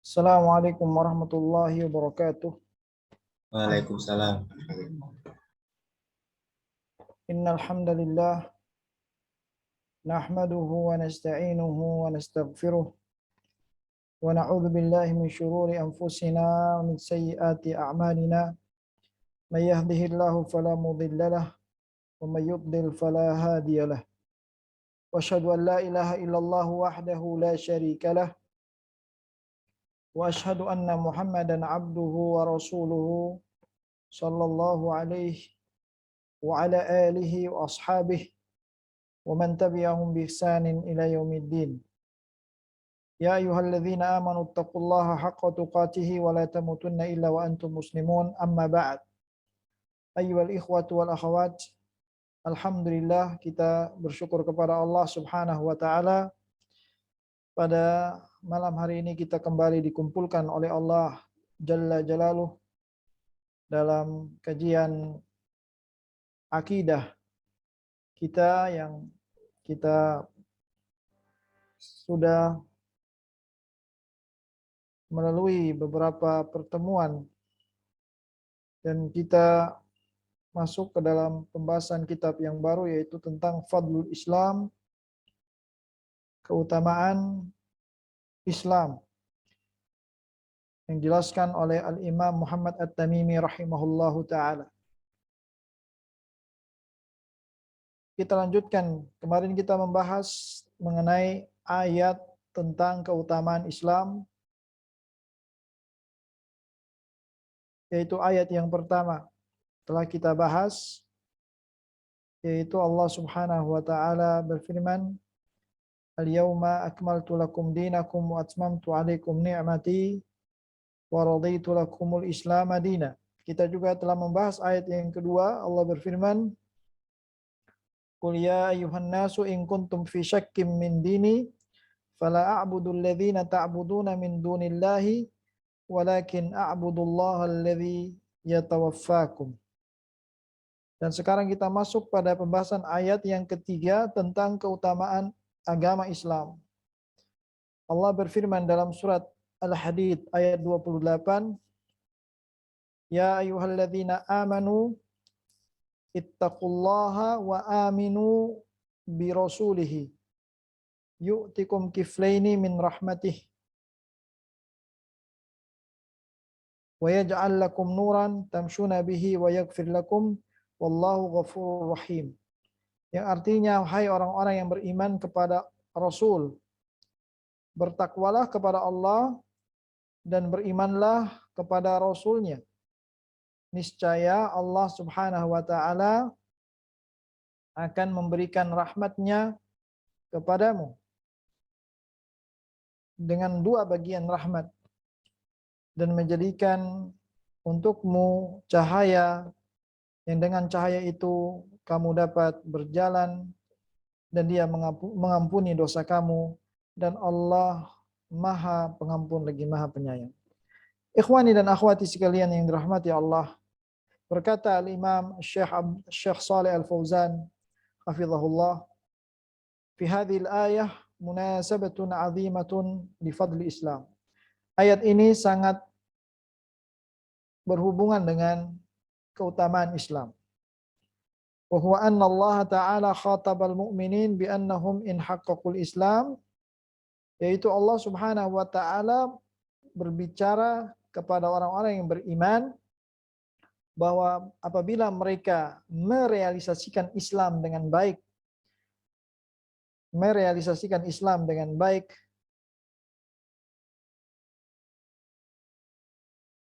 Assalamualaikum warahmatullahi wabarakatuh. Waalaikumsalam. Innal hamdalillah nahmaduhu wa nasta'inuhu wa nastaghfiruh wa na'udzu billahi min shururi anfusina wa min sayyiati a'malina. May yahdihillahu fala mudilla lahu wa may yudlil fala hadiya lahu. Wa asyhadu an la ilaha illallah wahdahu la syarika lahu wa asyhadu anna Muhammadan 'abduhu wa rasuluhu sallallahu alaihi wa ala alihi wa ashabihi wa man tabi'ahum bi ihsanin ila yaumiddin. Ya ayyuhalladzina amanu taqullaha haqqa tuqatih wa la tamutunna illa wa antum muslimun. Amma ba'd. Ayyuhal ikhwatu wal akhawat, alhamdulillah kita bersyukur kepada Allah Subhanahu wa taala. Pada malam hari ini kita kembali dikumpulkan oleh Allah Jalla Jalaluh dalam kajian akidah kita yang kita sudah melalui beberapa pertemuan dan kita masuk ke dalam pembahasan kitab yang baru, yaitu tentang Fadlul Islam, keutamaan Islam, yang dijelaskan oleh Al-Imam Muhammad At-Tamimi rahimahullahu ta'ala. Kita lanjutkan, kemarin kita membahas mengenai ayat tentang keutamaan Islam, yaitu ayat yang pertama telah kita bahas, yaitu Allah Subhanahu wa taala berfirman, "Al-yauma akmaltu lakum dinakum wa atmamtu 'alaikum ni'mati wa raditu lakumul Islam madina." Kita juga telah membahas ayat yang kedua, Allah berfirman, "Qul ya ayyuhan nasu in kuntum fi syakkim min dini fala a'budu alladhina ta'buduna min dunillahi walakin a'budullaha alladhi yatawaffakum." Dan sekarang kita masuk pada pembahasan ayat yang ketiga tentang keutamaan agama Islam. Allah berfirman dalam surat Al-Hadid ayat 28, "Ya ayyuhalladzina amanu ittaqullaha wa aminu bi rasulihi yu'tikum kiflaini min rahmatih wa yaj'al lakum nuran tamshuna bihi wa yaghfir lakum wallahu ghafurur rahim." Yang artinya, hai orang-orang yang beriman kepada Rasul, bertakwalah kepada Allah dan berimanlah kepada Rasulnya. Niscaya Allah Subhanahu wa ta'ala akan memberikan rahmatnya kepadamu dengan dua bagian rahmat, dan menjadikan untukmu cahaya yang dengan cahaya itu kamu dapat berjalan, dan Dia mengampuni dosa kamu, dan Allah Maha Pengampun lagi Maha Penyayang. Ikhwani dan akhwati sekalian yang dirahmati Allah, berkata Al-Imam Syekh Shalih Al-Fauzan hafizahullah, "Fi hadhil ayah munasabatun 'azimatun li fadli Islam." Ayat ini sangat berhubungan dengan keutamaan Islam. Wa huwa anna Allah Ta'ala khatabal mu'minin bi annahum in haqqaqul Islam, yaitu Allah Subhanahu wa taala berbicara kepada orang-orang yang beriman bahwa apabila mereka merealisasikan Islam dengan baik,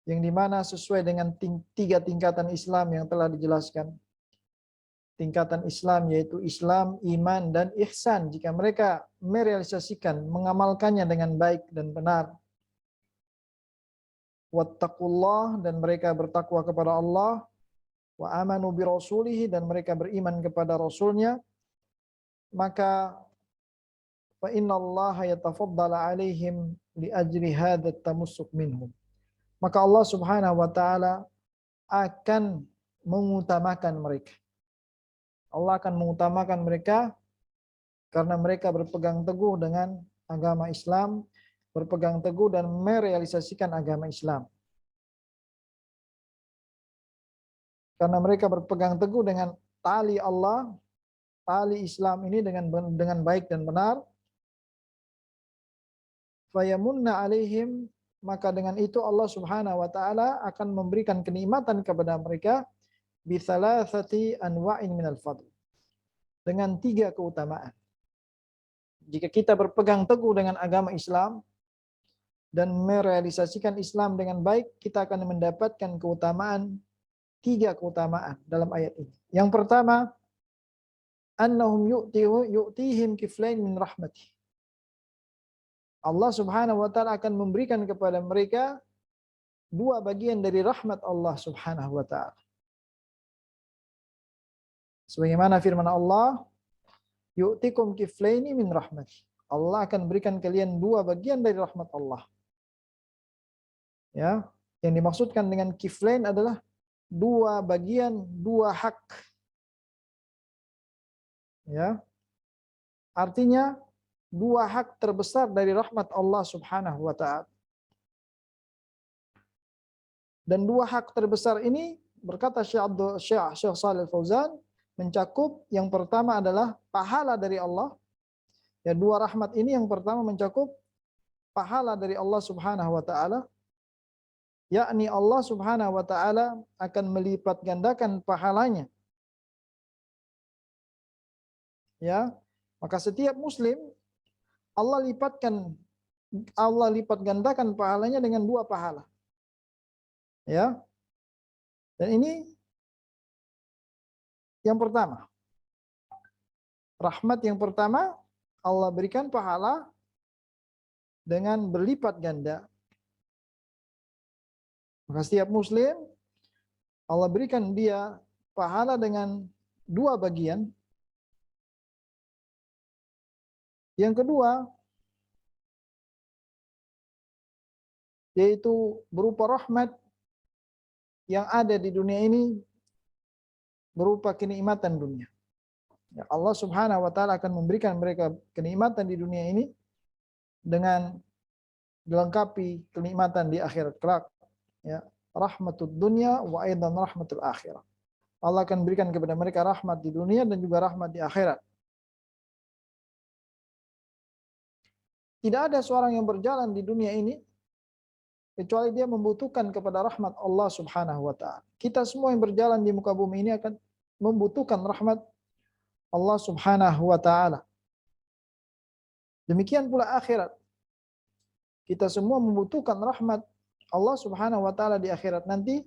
yang dimana sesuai dengan tiga tingkatan Islam yang telah dijelaskan. Tingkatan Islam yaitu Islam, iman, dan ihsan. Jika mereka merealisasikan, mengamalkannya dengan baik dan benar. Wattaqullah, dan mereka bertakwa kepada Allah. Wa amanu bi rasulihi, dan mereka beriman kepada Rasulnya. Maka fa innallaha yatafaddala alaihim li ajri hadzal tamussuk minhum. Maka Allah Subhanahu wa taala akan mengutamakan mereka. Allah akan mengutamakan mereka karena mereka berpegang teguh dengan agama Islam, berpegang teguh dan merealisasikan agama Islam. Karena mereka berpegang teguh dengan tali Allah, tali Islam ini dengan baik dan benar. Fayamunna alaihim, maka dengan itu Allah Subhanahu wa taala akan memberikan kenikmatan kepada mereka bithalathati anwa'in minal fadl. Dengan 3 keutamaan. Jika kita berpegang teguh dengan agama Islam dan merealisasikan Islam dengan baik, kita akan mendapatkan keutamaan, 3 keutamaan dalam ayat ini. Yang pertama, annahum yu'tihim kiflain min rahmatih. Allah Subhanahu wa taala akan memberikan kepada mereka 2 bagian dari rahmat Allah Subhanahu wa taala. Sebagaimana firman Allah, yu'tikum kiflaini min rahmatih. Allah akan berikan kalian 2 bagian dari rahmat Allah. Ya, yang dimaksudkan dengan kiflain adalah 2 bagian, 2 hak. Ya. Artinya 2 hak terbesar dari rahmat Allah Subhanahu wa taala. Dan 2 hak terbesar ini, berkata Syekh Shalih Fauzan, mencakup yang pertama adalah pahala dari Allah. Ya, 2 rahmat ini yang pertama mencakup pahala dari Allah Subhanahu wa taala. Yakni Allah Subhanahu wa taala akan melipat gandakan pahalanya. Ya. Maka setiap muslim Allah lipat gandakan pahalanya dengan 2 pahala. Ya. Dan ini yang pertama. Rahmat yang pertama, Allah berikan pahala dengan berlipat ganda. Maka setiap muslim Allah berikan dia pahala dengan 2 bagian. Yang kedua, yaitu berupa rahmat yang ada di dunia ini berupa kenikmatan dunia. Ya, Allah Subhanahu wa taala akan memberikan mereka kenikmatan di dunia ini dengan dilengkapi kenikmatan di akhirat kelak. Ya, rahmatud dunya wa aidan rahmatul akhirah. Allah akan berikan kepada mereka rahmat di dunia dan juga rahmat di akhirat. Tidak ada seorang yang berjalan di dunia ini kecuali dia membutuhkan kepada rahmat Allah Subhanahu wa taala. Kita semua yang berjalan di muka bumi ini akan membutuhkan rahmat Allah Subhanahu wa taala. Demikian pula akhirat. Kita semua membutuhkan rahmat Allah Subhanahu wa taala di akhirat nanti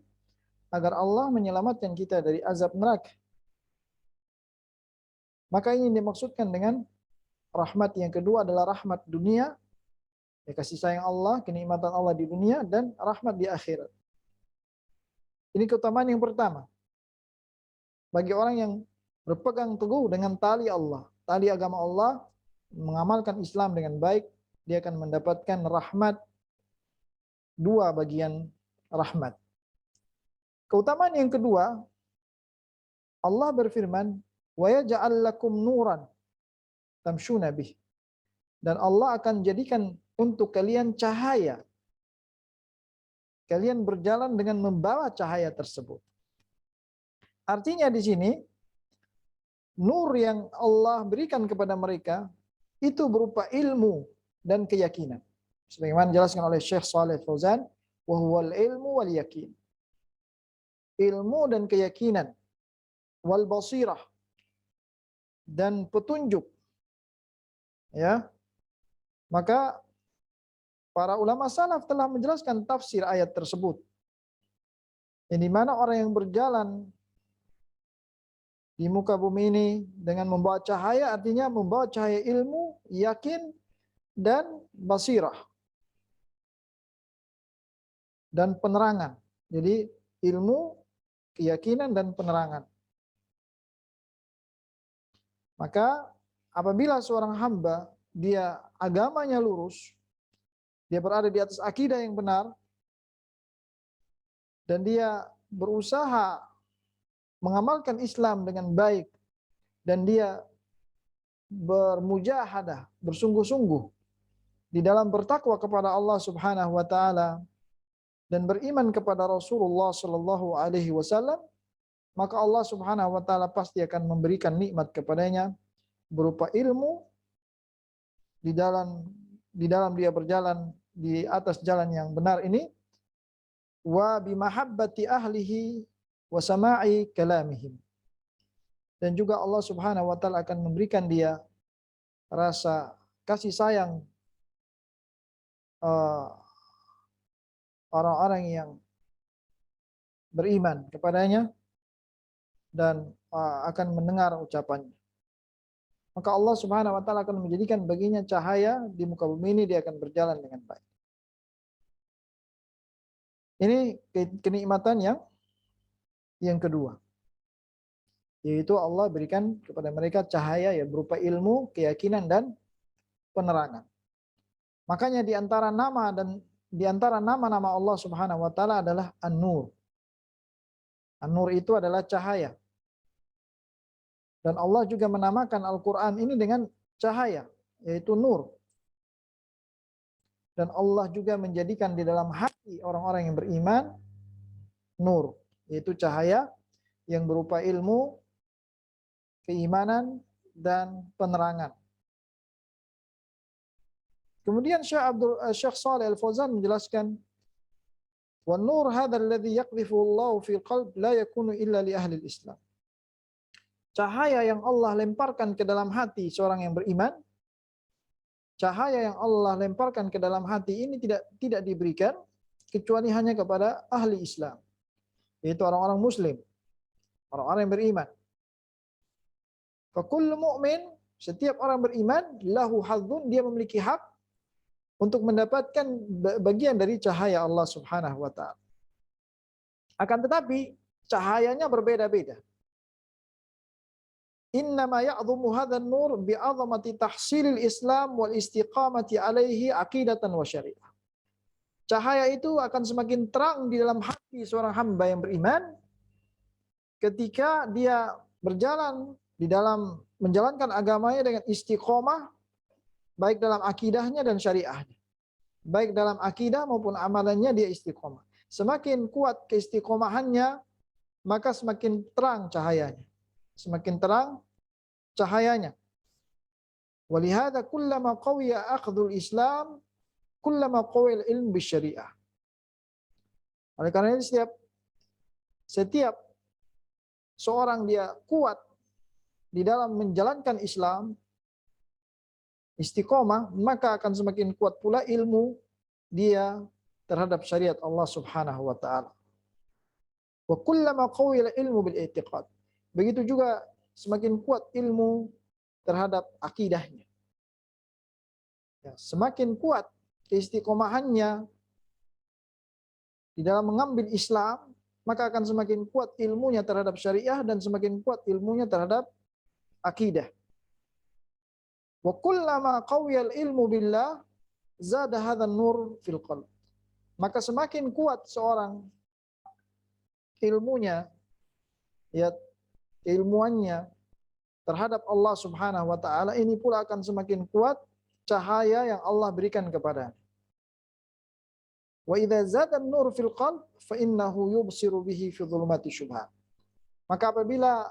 agar Allah menyelamatkan kita dari azab neraka. Maka ini dimaksudkan dengan rahmat yang kedua adalah rahmat dunia, ya, kasih sayang Allah, kenikmatan Allah di dunia, dan rahmat di akhirat. Ini keutamaan yang pertama. Bagi orang yang berpegang teguh dengan tali Allah, tali agama Allah, mengamalkan Islam dengan baik, dia akan mendapatkan rahmat, 2 bagian rahmat. Keutamaan yang kedua, Allah berfirman, wa yaj'al lakum nuran tamshuna bih. Dan Allah akan jadikan untuk kalian cahaya. Kalian berjalan dengan membawa cahaya tersebut. Artinya di sini, nur yang Allah berikan kepada mereka itu berupa ilmu dan keyakinan. Sebagaimana dijelaskan oleh Syekh Shalih Fauzan, wa huwal ilmu wal yakin. Ilmu dan keyakinan, wal basirah, dan petunjuk. Ya. Maka para ulama salaf telah menjelaskan tafsir ayat tersebut. Yang di mana orang yang berjalan di muka bumi ini dengan membawa cahaya, artinya membawa cahaya ilmu, yakin, dan basirah. Dan penerangan. Jadi ilmu, keyakinan, dan penerangan. Maka apabila seorang hamba dia agamanya lurus, dia berada di atas akidah yang benar, dan dia berusaha mengamalkan Islam dengan baik, dan dia bermujahadah, bersungguh-sungguh di dalam bertakwa kepada Allah Subhanahu wa taala dan beriman kepada Rasulullah sallallahu alaihi wasallam, maka Allah Subhanahu wa taala pasti akan memberikan nikmat kepadanya berupa ilmu di dalam dia berjalan di atas jalan yang benar ini, wa bimahabbati ahlihi wa sama'i kalamihim. Dan juga Allah Subhanahu wa taala akan memberikan dia rasa kasih sayang orang-orang yang beriman kepadanya dan akan mendengar ucapannya. Maka Allah Subhanahu wa taala akan menjadikan baginya cahaya di muka bumi ini, dia akan berjalan dengan baik. Ini kenikmatan yang kedua, yaitu Allah berikan kepada mereka cahaya ya berupa ilmu, keyakinan dan penerangan. Makanya di antara nama-nama Allah Subhanahu wa taala adalah An-Nur. An-Nur itu adalah cahaya. Dan Allah juga menamakan Al-Qur'an ini dengan cahaya, yaitu nur. Dan Allah juga menjadikan di dalam hati orang-orang yang beriman nur, yaitu cahaya yang berupa ilmu, keimanan dan penerangan. Kemudian Syekh Shalih Al-Fauzan menjelaskan, "Wan nur hadzal ladzi yaqdhifu Allahu fil qalb la yakunu illa li ahli al-Islam." Cahaya yang Allah lemparkan ke dalam hati seorang yang beriman, cahaya yang Allah lemparkan ke dalam hati ini tidak diberikan kecuali hanya kepada ahli Islam, yaitu orang-orang muslim, orang-orang yang beriman. Fa kullu mu'min, setiap orang beriman, lahu hadzun, dia memiliki hak untuk mendapatkan bagian dari cahaya Allah Subhanahu wa taala. Akan tetapi cahayanya berbeda-beda. Innama ya'dhumu hadzal nur bi'azamati tahsilil Islam wal istiqamati alaihi aqidatan wa syariah. Cahaya itu akan semakin terang di dalam hati seorang hamba yang beriman ketika dia berjalan di dalam menjalankan agamanya dengan istiqomah, baik dalam akidahnya dan syariahnya. Baik dalam akidah maupun amalannya dia istiqomah. Semakin kuat keistiqomahannya, maka semakin terang cahayanya. Semakin terang cahayanya. Walihada kullama qawiya akhdhul Islam, kullama qawil ilm bisyariah. Oleh karena itu setiap seorang dia kuat di dalam menjalankan Islam, istiqomah, maka akan semakin kuat pula ilmu dia terhadap syariat Allah Subhanahu wa taala. Wa kullama qawila ilmu bil i'tiqad. Begitu juga semakin kuat ilmu terhadap akidahnya. Ya, semakin kuat keistiqomahannya di dalam mengambil Islam, maka akan semakin kuat ilmunya terhadap syariah dan semakin kuat ilmunya terhadap akidah. Wa kullama qawiyal ilmu billah zada hadzal nur fil qalb. Maka semakin kuat seorang ilmunya, ya keilmuannya terhadap Allah Subhanahu wa taala, ini pula akan semakin kuat cahaya yang Allah berikan kepadanya. Wa idza zada an-nur fil qalb fa innahu yubsiru bihi fi dhulumati syubhat. Maka apabila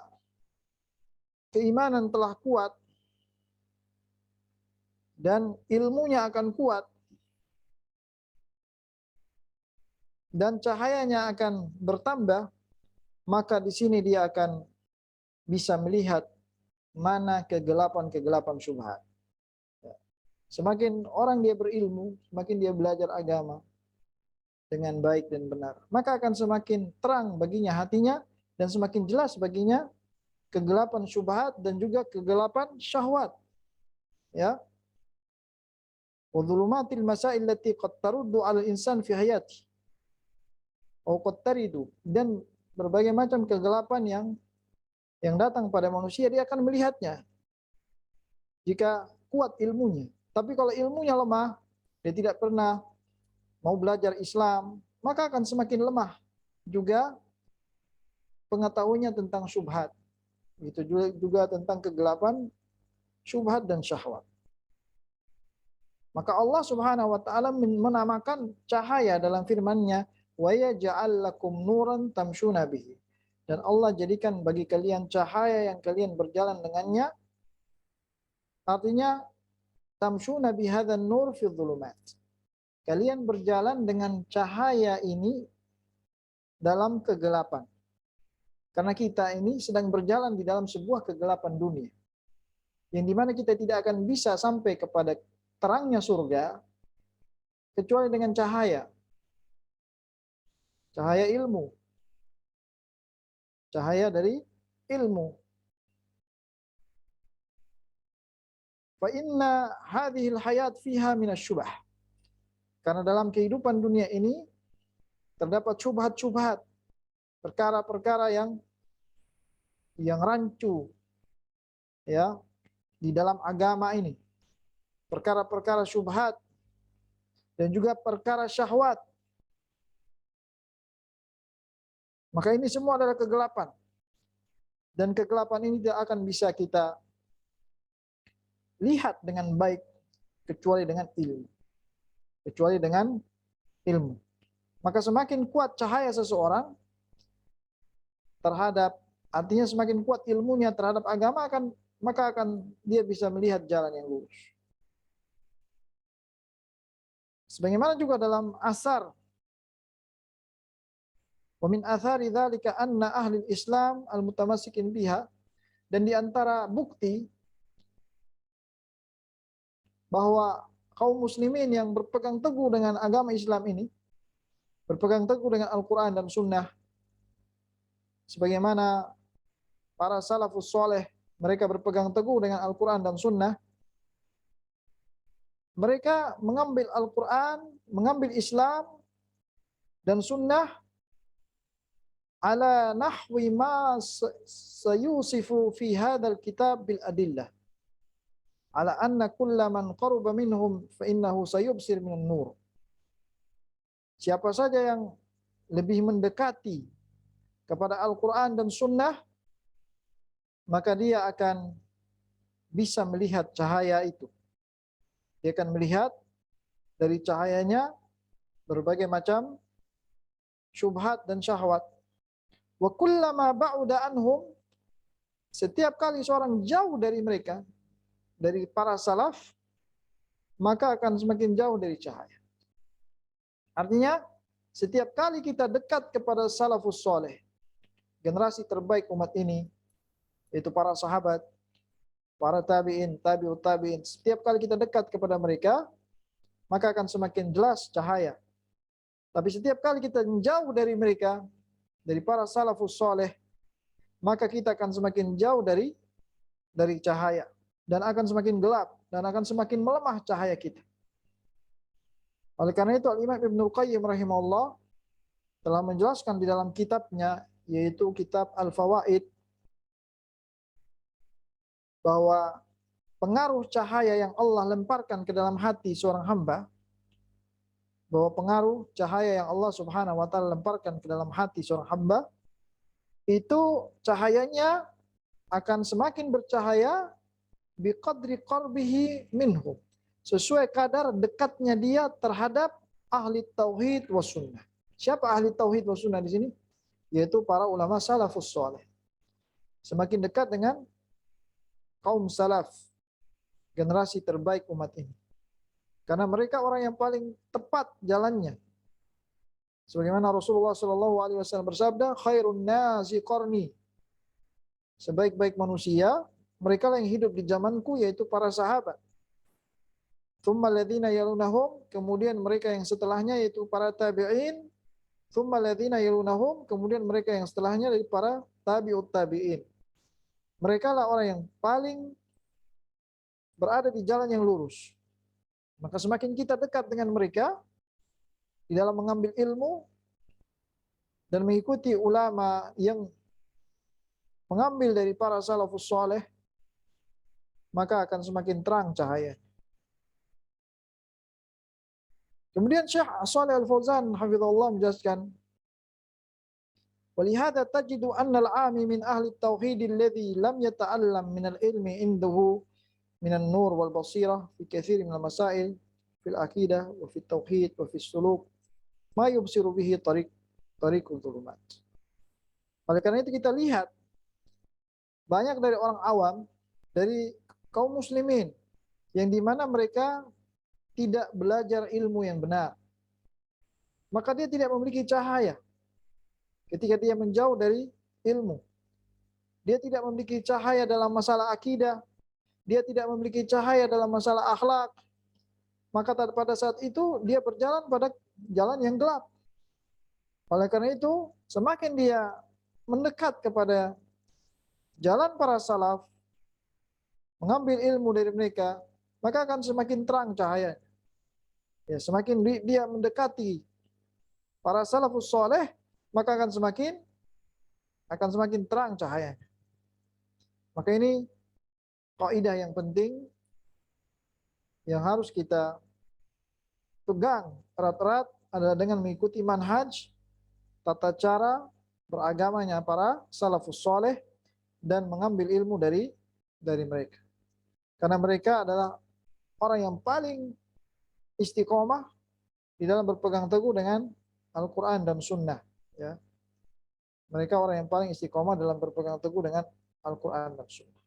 keimanan telah kuat dan ilmunya akan kuat dan cahayanya akan bertambah, maka di sini dia akan bisa melihat mana kegelapan-kegelapan syubhat. Semakin orang dia berilmu, semakin dia belajar agama dengan baik dan benar, maka akan semakin terang baginya hatinya dan semakin jelas baginya kegelapan syubhat dan juga kegelapan syahwat. Ya. Wa dhulumatil masail allati qad taruddu 'ala al-insan fi hayati. Atau qad taridu, dan berbagai macam kegelapan yang datang pada manusia, dia akan melihatnya jika kuat ilmunya. Tapi kalau ilmunya lemah, dia tidak pernah mau belajar Islam, maka akan semakin lemah juga pengetahuannya tentang syubhat. Itu juga tentang kegelapan syubhat dan syahwat. Maka Allah Subhanahu wa taala menamakan cahaya dalam firman-Nya, wa yaj'al lakum nuran tamshuna bihi. Dan Allah jadikan bagi kalian cahaya yang kalian berjalan dengannya. Artinya tamshuna bihadzan nur fi dhulumat. Kalian berjalan dengan cahaya ini dalam kegelapan. Karena kita ini sedang berjalan di dalam sebuah kegelapan dunia. Yang dimana kita tidak akan bisa sampai kepada terangnya surga kecuali dengan cahaya. Cahaya ilmu. Cahaya dari ilmu. Fa inna hadhil hayat fiha minasyubah. Karena dalam kehidupan dunia ini terdapat syubhat-syubhat, perkara-perkara yang rancu ya di dalam agama ini. Perkara-perkara syubhat dan juga perkara syahwat. Maka ini semua adalah kegelapan. Dan kegelapan ini tidak akan bisa kita lihat dengan baik kecuali dengan ilmu. Kecuali dengan ilmu. Maka semakin kuat cahaya seseorang terhadap, artinya semakin kuat ilmunya terhadap agama, maka akan dia bisa melihat jalan yang lurus. Sebagaimana juga dalam asar, wa min athari dzalika anna ahli Islam al-mutamassikin biha, dan di antara bukti bahwa kaum muslimin yang berpegang teguh dengan agama Islam ini, berpegang teguh dengan Al-Quran dan Sunnah, sebagaimana para salafus soleh mereka berpegang teguh dengan Al-Quran dan Sunnah, mereka mengambil Al-Quran, mengambil Islam dan Sunnah ala nahwi ma sayusifu fi hadzal kitab bil adillah ala anna kulla man qaruba minhum fa innahu sayubsir minan nur. Siapa saja yang lebih mendekati kepada Al-Quran dan Sunnah, maka dia akan bisa melihat cahaya itu. Dia akan melihat dari cahayanya berbagai macam syubhat dan syahwat. Wa kullama ba'uda anhum, setiap kali seorang jauh dari mereka, dari para salaf, maka akan semakin jauh dari cahaya. Artinya, setiap kali kita dekat kepada salafus soleh, generasi terbaik umat ini, yaitu para sahabat, para tabi'in, tabi'ut tabi'in, setiap kali kita dekat kepada mereka, maka akan semakin jelas cahaya. Tapi setiap kali kita menjauh dari mereka, dari para salafus soleh, maka kita akan semakin jauh dari cahaya, dan akan semakin gelap, dan akan semakin melemah cahaya kita. Oleh karena itu Al-Imam Ibnul Qayyim rahimahullah telah menjelaskan di dalam kitabnya, yaitu kitab Al-Fawaid, bahwa pengaruh cahaya yang Allah lemparkan ke dalam hati seorang hamba, bahwa pengaruh cahaya yang Allah Subhanahu wa taala lemparkan ke dalam hati seorang hamba, itu cahayanya akan semakin bercahaya biqadri qarbihi minhu, sesuai kadar dekatnya dia terhadap ahli tauhid was sunnah. Siapa ahli tauhid was sunnah di sini? Yaitu para ulama salafus saleh. Semakin dekat dengan kaum salaf, generasi terbaik umat ini. Karena mereka orang yang paling tepat jalannya. Sebagaimana Rasulullah SAW bersabda, khairun nasi qarni. Sebaik-baik manusia, mereka yang hidup di zamanku, yaitu para sahabat. Tsumma alladziina yalunahum, kemudian mereka yang setelahnya yaitu para tabi'in. Tsumma alladziina yalunahum, kemudian mereka yang setelahnya dari para tabi'ut tabi'in. Mereka lah orang yang paling berada di jalan yang lurus. Maka semakin kita dekat dengan mereka di dalam mengambil ilmu dan mengikuti ulama yang mengambil dari para salafus saleh, maka akan semakin terang cahaya. Kemudian Syekh Shalih Al-Fauzan hafizahullah menjelaskan, "Walihada tajidu anna al-'ami min ahli at-tauhid alladhi lam yata'allam min al-ilmi indahu min an-nur wal basirah fi katsir min al-masail fil aqidah wa fit tauhid wa fis suluk ma yubsiru bihi tariqul dhulumat. Oleh karena itu kita lihat banyak dari orang awam, dari kaum muslimin yang dimana mereka tidak belajar ilmu yang benar, maka dia tidak memiliki cahaya ketika dia menjauh dari ilmu. Dia tidak memiliki cahaya dalam masalah akidah, dia tidak memiliki cahaya dalam masalah akhlak, maka pada saat itu dia berjalan pada jalan yang gelap. Oleh karena itu, semakin dia mendekat kepada jalan para salaf, mengambil ilmu dari mereka, maka akan semakin terang cahaya. Ya, semakin dia mendekati para salafus soleh, maka akan semakin terang cahaya. Maka ini kaidah yang penting yang harus kita pegang erat-erat adalah dengan mengikuti manhaj, tata cara beragamanya para salafus soleh dan mengambil ilmu dari mereka. Karena mereka adalah orang yang paling istiqomah di dalam berpegang teguh dengan Al-Quran dan Sunnah. Ya. Mereka orang yang paling istiqomah dalam berpegang teguh dengan Al-Quran dan Sunnah.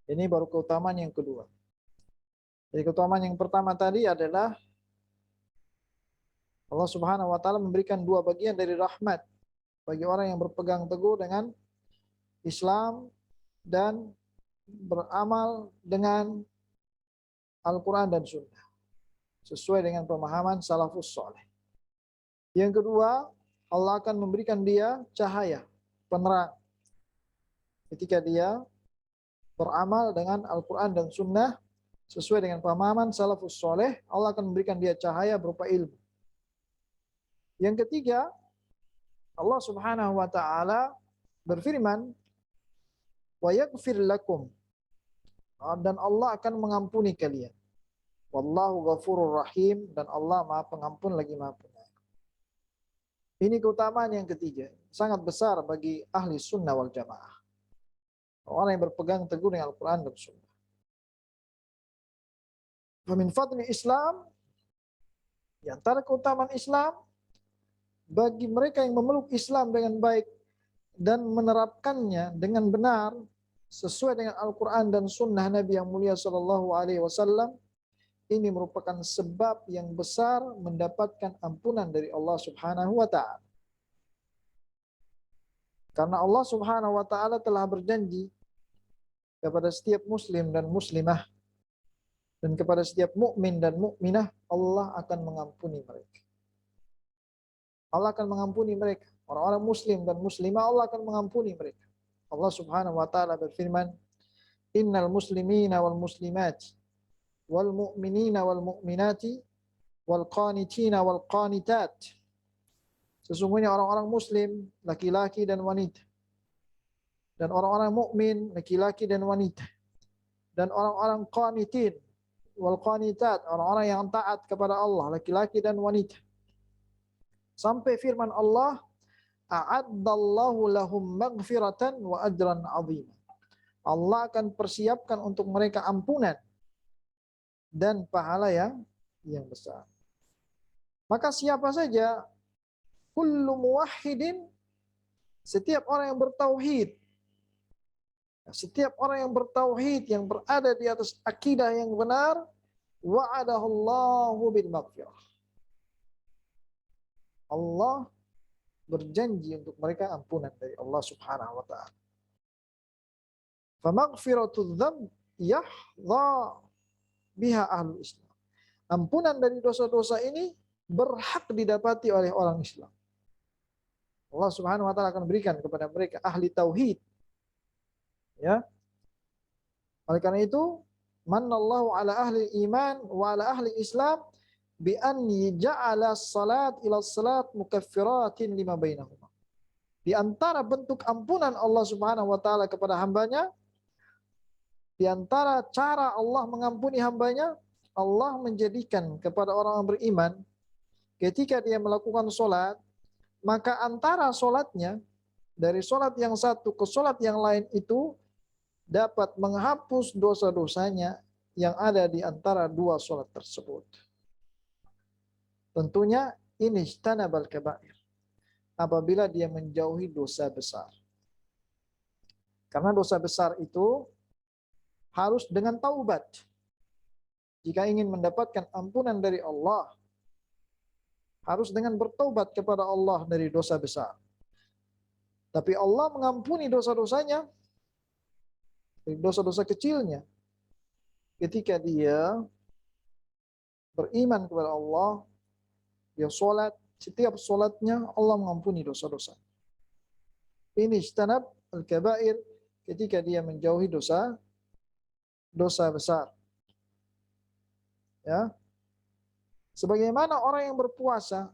Ini baru keutamaan yang kedua. Jadi keutamaan yang pertama tadi adalah Allah Subhanahu wa taala memberikan dua bagian dari rahmat bagi orang yang berpegang teguh dengan Islam dan beramal dengan Al-Quran dan Sunnah sesuai dengan pemahaman salafus soleh. Yang kedua, Allah akan memberikan dia cahaya, penerang. Ketika dia beramal dengan Al-Quran dan Sunnah sesuai dengan pemahaman salafus soleh, Allah akan memberikan dia cahaya berupa ilmu. Yang ketiga, Allah Subhanahu wa taala berfirman, "Wa yaghfir lakum." Dan Allah akan mengampuni kalian. Wallahu ghafurur rahim, dan Allah Maha Pengampun lagi Maha Penyayang. Ini keutamaan yang ketiga, sangat besar bagi ahli sunnah wal jamaah. Orang yang berpegang teguh dengan Al-Quran dan Sunnah. Min fadli Islam, di antara keutamaan Islam, bagi mereka yang memeluk Islam dengan baik dan menerapkannya dengan benar sesuai dengan Al-Quran dan Sunnah Nabi yang mulia Sallallahu Alaihi Wasallam, ini merupakan sebab yang besar mendapatkan ampunan dari Allah Subhanahu wa taala. Karena Allah Subhanahu wa taala telah berjanji kepada setiap muslim dan muslimah dan kepada setiap mukmin dan mukminah, Allah akan mengampuni mereka. Allah akan mengampuni mereka. Orang-orang muslim dan muslimah, Allah akan mengampuni mereka. Allah Subhanahu wa taala berfirman, "Innal muslimina wal muslimat wal mu'minina wal mu'minati wal qanitina wal qanitat." Sesungguhnya orang-orang muslim, laki-laki dan wanita, dan orang-orang mukmin, laki-laki dan wanita, dan orang-orang qanitin wal qanitat, orang-orang yang taat kepada Allah, laki-laki dan wanita. Sampai firman Allah, "A'addallahu lahum maghfiratan wa ajran 'azima." Allah akan persiapkan untuk mereka ampunan dan pahala yang besar. Maka siapa saja, kullu muwahhidin, setiap orang yang bertauhid, setiap orang yang bertauhid, yang berada di atas akidah yang benar, wa'adahullahu bil maghfirah. Allah berjanji untuk mereka ampunan dari Allah Subhanahu wa taala. Fa maghfiratul dzamb yahdha biha ahlul Islam. Ampunan dari dosa-dosa ini berhak didapati oleh orang Islam. Allah Subhanahu wa taala akan berikan kepada mereka ahli tauhid. Ya. Oleh karena itu, manallahu ala ahli iman wa ala ahli Islam bi an ja'ala salat ila salat mukaffiratin lima bainahuma. Di antara bentuk ampunan Allah Subhanahu wa taala kepada hambanya, di antara cara Allah mengampuni hambanya, Allah menjadikan kepada orang yang beriman ketika dia melakukan solat, maka antara solatnya, dari solat yang satu ke solat yang lain itu dapat menghapus dosa-dosanya yang ada di antara dua sholat tersebut. Tentunya ini ijtanabal kabair, apabila dia menjauhi dosa besar. Karena dosa besar itu harus dengan taubat. Jika ingin mendapatkan ampunan dari Allah, harus dengan bertaubat kepada Allah dari dosa besar. Tapi Allah mengampuni dosa-dosanya, dari dosa-dosa kecilnya, ketika dia beriman kepada Allah, dia sholat, setiap sholatnya Allah mengampuni dosa-dosa. Ini ijtanab al-kabair, ketika dia menjauhi dosa besar. Ya. Sebagaimana orang yang berpuasa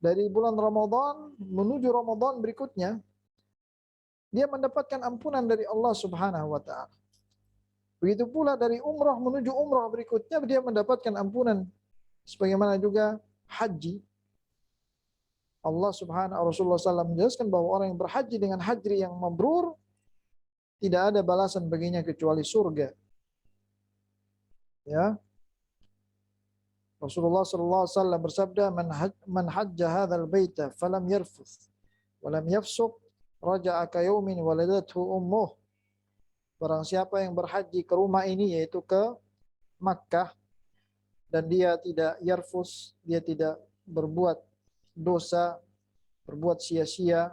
dari bulan Ramadan menuju Ramadan berikutnya, dia mendapatkan ampunan dari Allah Subhanahu wa taala. Begitu pula dari umrah menuju umrah berikutnya, dia mendapatkan ampunan. Sebagaimana juga haji. Allah Subhanahu Rasulullah SAW menjelaskan bahwa orang yang berhaji dengan haji yang mabrur, tidak ada balasan baginya kecuali surga. Ya. Rasulullah SAW bersabda, man hajja hadzal baita falam yarfuth walam yafsuq raja'a ka yaumin waladathu ummuh. Barang siapa yang berhaji ke rumah ini, yaitu ke Makkah, dan dia tidak yarfus, dia tidak berbuat dosa, berbuat sia-sia,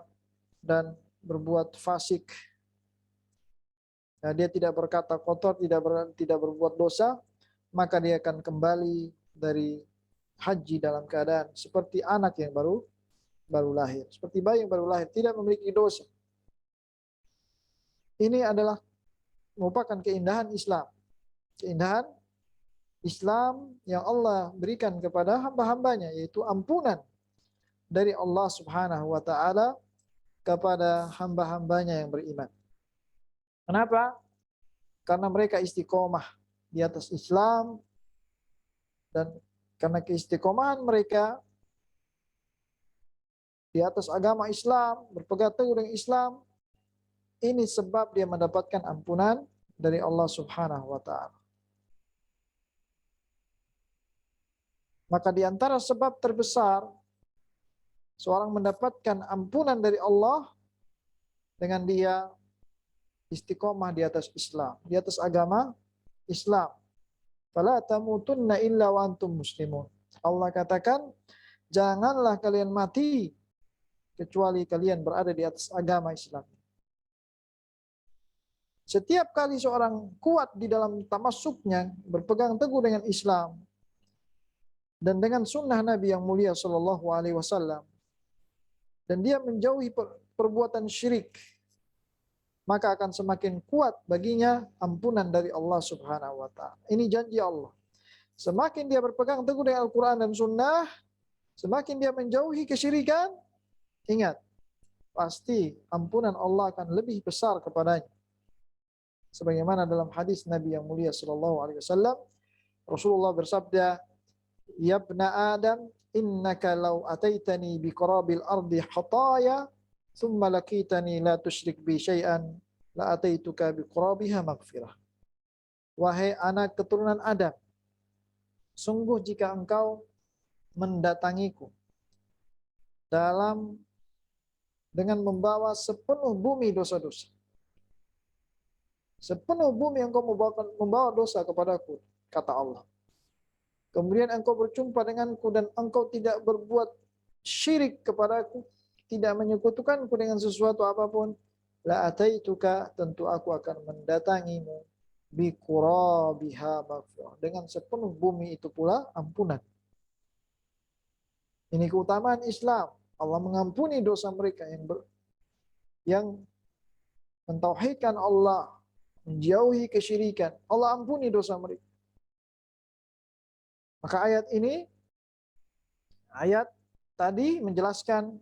dan berbuat fasik. Nah, dia tidak berkata kotor, tidak berbuat dosa, maka dia akan kembali dari haji dalam keadaan seperti anak yang baru lahir, seperti bayi yang baru lahir, tidak memiliki dosa. Ini adalah merupakan keindahan Islam. Keindahan Islam yang Allah berikan kepada hamba-hambanya, yaitu ampunan dari Allah Subhanahu wa taala kepada hamba-hambanya yang beriman. Kenapa? Karena mereka istiqomah di atas Islam, dan karena keistiqomahan mereka di atas agama Islam, berpegang teguh dengan Islam, ini sebab dia mendapatkan ampunan dari Allah Subhanahu wa taala. Maka di antara sebab terbesar seorang mendapatkan ampunan dari Allah dengan dia istiqomah di atas Islam, di atas agama Islam. Fala tamutunna illa wa antum muslimun. Allah katakan, janganlah kalian mati kecuali kalian berada di atas agama Islam. Setiap kali seorang kuat di dalam tamasuknya, berpegang teguh dengan Islam dan dengan sunnah Nabi yang mulia Shallallahu Alaihi Wasallam, dan dia menjauhi perbuatan syirik, maka akan semakin kuat baginya ampunan dari Allah Subhanahu wa taala. Ini janji Allah. Semakin dia berpegang teguh dengan Al-Quran dan Sunnah, semakin dia menjauhi kesyirikan, ingat, pasti ampunan Allah akan lebih besar kepadanya. Sebagaimana dalam hadis Nabi yang mulia Sallallahu Alaihi Wasallam, Rasulullah bersabda, Ya ibna Adam, innaka law ataitani biqarabil ardi khataya, thumma lakitani la tusyrik bi syai'an, la ataituka biqarabiha maghfirah. Wahai anak keturunan Adam, sungguh jika engkau mendatangiku dengan membawa sepenuh bumi dosa-dosa, sepenuh bumi engkau membawa dosa kepadaku, kata Allah. Kemudian engkau berjumpa denganku dan engkau tidak berbuat syirik kepadaku, tidak menyekutukanku dengan sesuatu apapun, la ataituka, tentu aku akan mendatangimu biqurabiha maghfirah, dengan sepenuh bumi itu pula ampunan. Ini keutamaan Islam. Allah mengampuni dosa mereka yang mentauhidkan Allah, menjauhi kesyirikan. Allah ampuni dosa mereka. Maka ayat tadi menjelaskan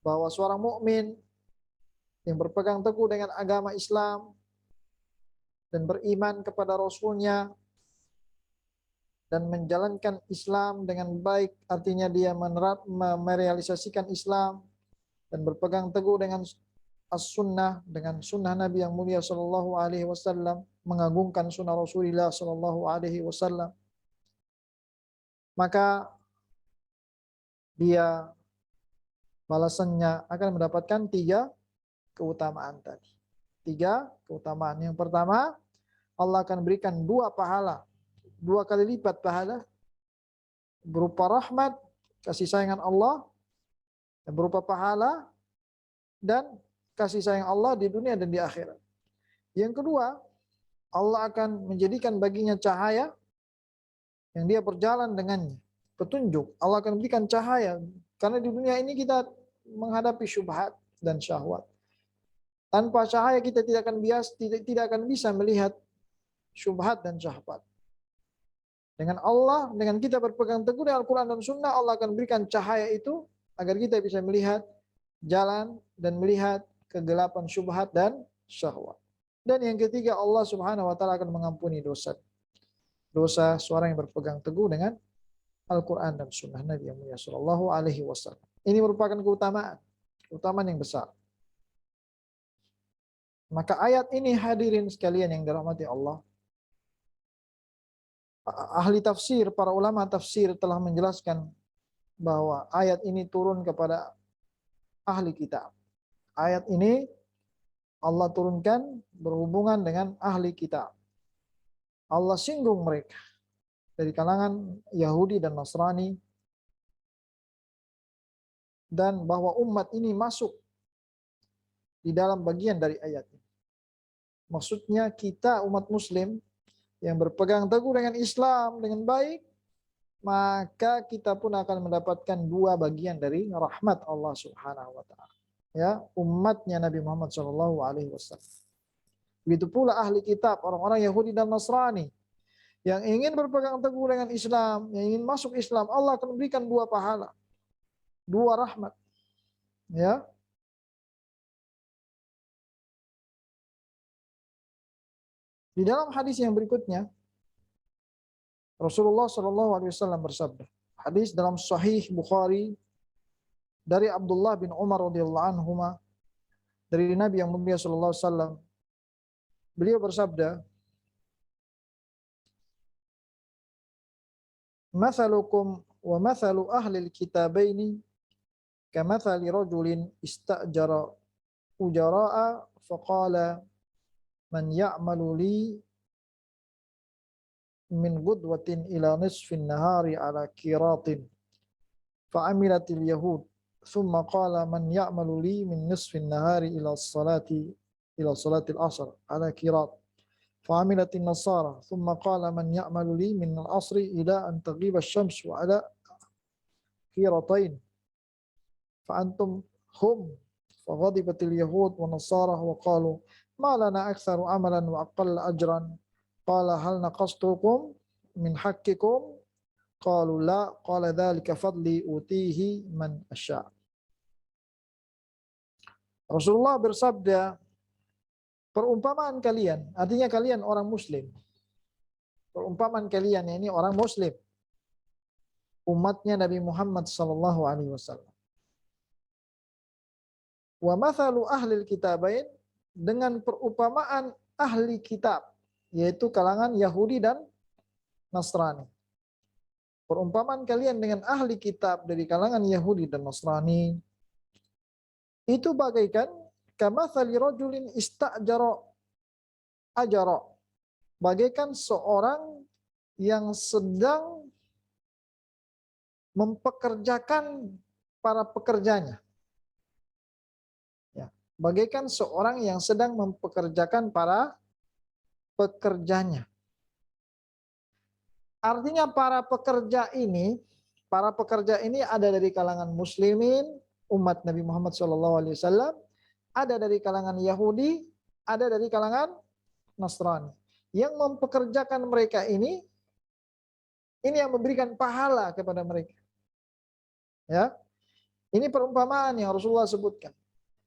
bahwa seorang mukmin yang berpegang teguh dengan agama Islam dan beriman kepada Rasulnya dan menjalankan Islam dengan baik, artinya dia merealisasikan Islam dan berpegang teguh dengan as-sunnah, dengan sunnah Nabi yang mulia Sallallahu Alaihi Wasallam, mengagungkan sunnah Rasulullah Shallallahu Alaihi Wasallam, maka dia balasannya akan mendapatkan 3 keutamaan tadi. 3 keutamaan. Yang pertama, Allah akan berikan 2 pahala, 2 kali lipat pahala berupa rahmat, kasih sayangan Allah, berupa pahala dan kasih sayang Allah di dunia dan di akhirat. Yang kedua, Allah akan menjadikan baginya cahaya yang dia berjalan dengannya. Petunjuk. Allah akan berikan cahaya. Karena di dunia ini kita menghadapi syubhat dan syahwat. Tanpa cahaya kita tidak akan bisa melihat syubhat dan syahwat. Dengan Allah, dengan kita berpegang teguh dengan Al-Quran dan Sunnah, Allah akan berikan cahaya itu agar kita bisa melihat jalan dan melihat kegelapan syubhat dan syahwat. Dan yang ketiga, Allah Subhanahu wa taala akan mengampuni dosa seorang yang berpegang teguh dengan Al-Quran dan Sunnah Nabi Muhammad Sallallahu Alaihi Wasallam. Ini merupakan keutamaan yang besar. Maka ayat ini hadirin sekalian yang dirahmati Allah, ahli tafsir, para ulama tafsir telah menjelaskan bahwa ayat ini turun kepada ahli kitab. Ayat ini Allah turunkan berhubungan dengan ahli kitab. Allah singgung mereka dari kalangan Yahudi dan Nasrani, dan bahwa umat ini masuk di dalam bagian dari ayat ini. Maksudnya kita umat muslim yang berpegang teguh dengan Islam dengan baik, maka kita pun akan mendapatkan 2 bagian dari rahmat Allah Subhanahu wa taala. Ya, umatnya Nabi Muhammad Shallallahu alaihi wasallam. Begitu pula ahli kitab, orang-orang Yahudi dan Nasrani yang ingin berpegang teguh dengan Islam, yang ingin masuk Islam, Allah akan memberikan 2 pahala, 2 rahmat. Ya. Di dalam hadis yang berikutnya, Rasulullah Shallallahu Alaihi Wasallam bersabda, hadis dalam Sahih Bukhari dari Abdullah bin Umar radhiyallahu anhu, dari Nabi yang mulia Shallallahu Alaihi Wasallam, beliau bersabda, "Mathalukum wa mathalu ahli al-kitabaini kamathali rajulin istajara ujara'a faqala man ya'malu li min gudwatin ila nisfin nahari ala kiratin fa'amilatil yahud thumma qala man ya'malu li min nisfin nahari ila salatil asr ala kirat fa'amilatin nasara thumma qala man ya'malu li min al-asri ila an taghiba asy-syams wa ala kiratain fa'antum hum faghadibatil yahud wa nasara wa qalu ma lana aktsaru amalan wa aqall ajran qala hal naqastukum min haqqikum qalu la qala dzalika fadli utihi man asya. Rasulullah bersabda, perumpamaan kalian, artinya kalian orang muslim, perumpamaan kalian ini orang muslim, umatnya Nabi Muhammad sallallahu alaihi wasallam. Wa mathalu ahli kitabain, dengan perumpamaan ahli kitab, yaitu kalangan Yahudi dan Nasrani. Perumpamaan kalian dengan ahli kitab dari kalangan Yahudi dan Nasrani itu bagaikan kamathali rajulin istajara ajara, bagaikan seorang yang sedang mempekerjakan para pekerjanya. Bagaikan seorang yang sedang mempekerjakan para pekerjanya. Artinya para pekerja ini ada dari kalangan muslimin, umat Nabi Muhammad SAW, ada dari kalangan Yahudi, ada dari kalangan Nasrani. Yang mempekerjakan mereka ini yang memberikan pahala kepada mereka. Ya, ini perumpamaan yang Rasulullah sebutkan.